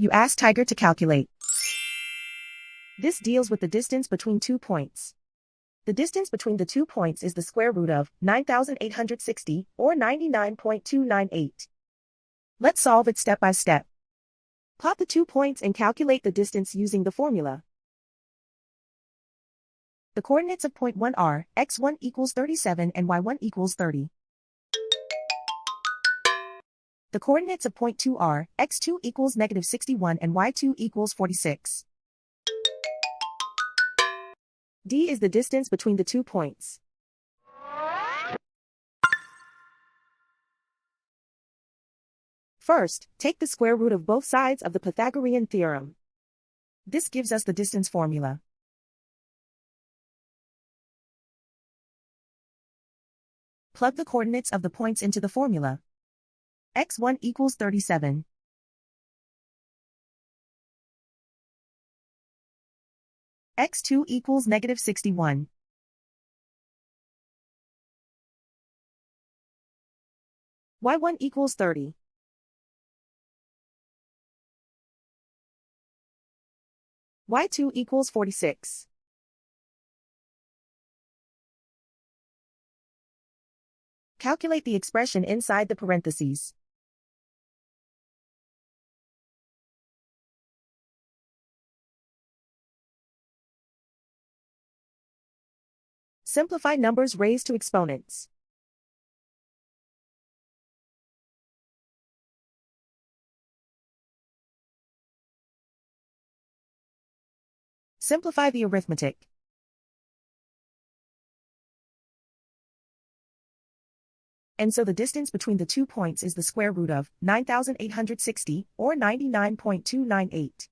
You ask Tiger to calculate. This deals with the distance between 2 points. The distance between the 2 points is the square root of 9,860, or 99.298. Let's solve it step by step. Plot the 2 points and calculate the distance using the formula. The coordinates of point 1 are x1 equals 37 and y1 equals 30. The coordinates of point 2 are x2 equals negative 61 and y2 equals 46. D is the distance between the 2 points. First, take the square root of both sides of the Pythagorean theorem. This gives us the distance formula. Plug the coordinates of the points into the formula. x1 equals 37. x2 equals negative 61. y1 equals 30. y2 equals 46. Calculate the expression inside the parentheses. Simplify numbers raised to exponents. Simplify the arithmetic. And so the distance between the 2 points is the square root of 9,860, or 99.298.